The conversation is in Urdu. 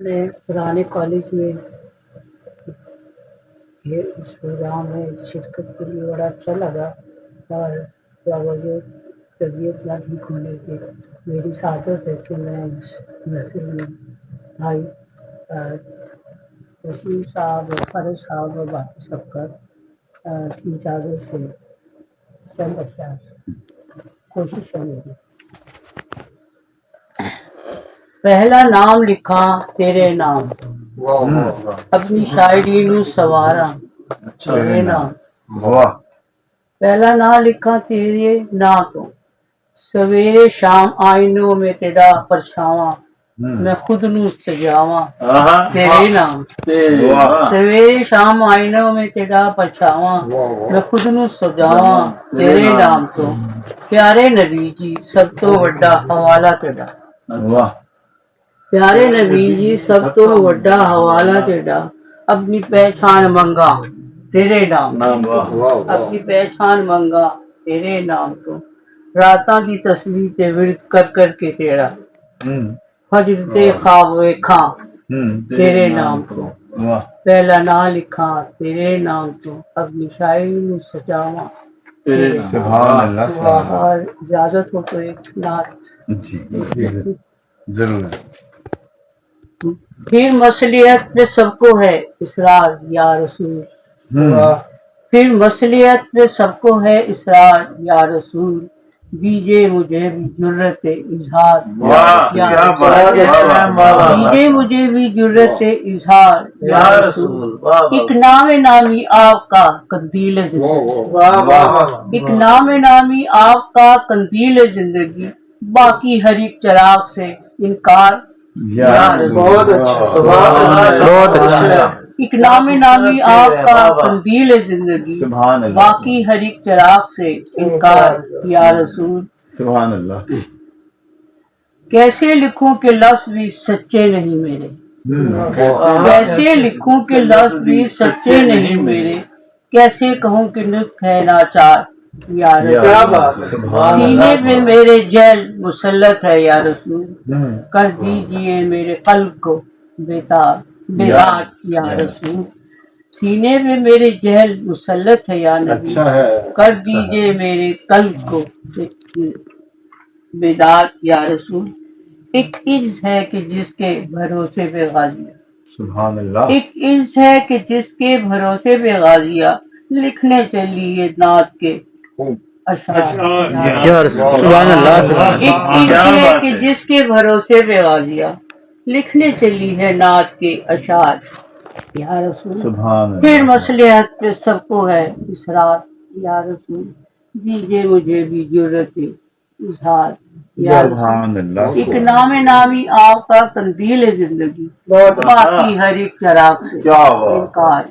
میں پرانے کالج میں یہ اس پروگرام میں شرکت کے لیے بڑا اچھا لگا، اور باوجود طبیعت نہ ٹھیک ہونے کے میری سعادت ہے کہ میں اس محفل میں آئی۔ وسیم صاحب اور فرض صاحب اور باقی سب کا کی اجازت سے چند اشعار کوشش ہے میری۔ پہلا نام لکھا تیرے نام، اپنی شاعری نو سوارا تیرے نام۔ پہلا نام لکھا تیرے نام تو، سویرے شام آئینوں میں تیرا پرچھاواں، میں خود نو سجاواں تیرے نام۔ سویرے شام آئینوں میں تیرا پرچھاواں، میں خود نو سجاواں تیرے نام تو۔ پیارے نبی جی سب تو وڈا حوالہ تیرا، پیارے نبی جی سب تو وڈا حوالہ تیرا، اپنی پہچان منگا تیرے نام، اپنی پہچان منگا تیرے نام تو۔ راتاں دی تسبیح تے ورد کر کر کے تیرا، فجر تے خواب ویکھاں تیرے نام تو۔ پہلا نام لکھا تیرے نام تو، اپنی شاعری نو سجاواں تیرے نام۔ سبحان اللہ، سبحان اللہ۔ اور اجازت ہو تو ایک نعت جی ضرور۔ پھر مصلیحت پہ سب کو ہے اصرار یا رسول، پھر مصلیحت پہ سب کو ہے اصرار یا رسول، دیجیے مجھے بھی جرت اظہار یا رسول، دیجیے مجھے بھی جرت اظہار یا رسول۔ ایک نام نامی آپ کا قندیل زندگی، ایک نام نامی آپ کا قندیل زندگی، باقی ہر ایک چراغ سے انکار یا رسول۔ بہت اچھا۔ ایک نام نامی آپ کا قندیل زندگی، باقی ہر ایک چراغ سے انکار یا رسول۔ سبحان اللہ۔ کیسے لکھوں کہ لفظ بھی سچے نہیں میرے، کیسے لکھوں کہ لفظ بھی سچے نہیں میرے، کیسے کہوں کہ نطق ہے ناچار یا رسول۔ سینے پہ میرے جیل مسلط ہے یا رسول، کر دیجئے میرے قلب کو بیدار یا رسول۔ سینے پہ میرے جہل مسلط ہے یا نبی، کر دیجئے میرے قلب کو بیدار یا رسول۔ ایک عز ہے کہ جس کے بھروسے پہ غازیہ، سبحان اللہ۔ ایک عز ہے کہ جس کے بھروسے پہ غازیہ، لکھنے چلیے نعت کے اشعار یا رسول۔ سبحان اللہ۔ ایک عز ہے کہ جس کے بھروسے پہ غازیہ، لکھنے چلی ہے نعت کے اشعار یا رسول۔ سبحان اللہ۔ پھر مصلحت پہ سب کو ہے اصرار یا رسول، دیجیے مجھے بھی جرت اظہار یا سبحان رسول۔ اللہ۔ ایک نام نامی آپ کا قندیل زندگی، باقی ہر ایک چراغ سے انکار۔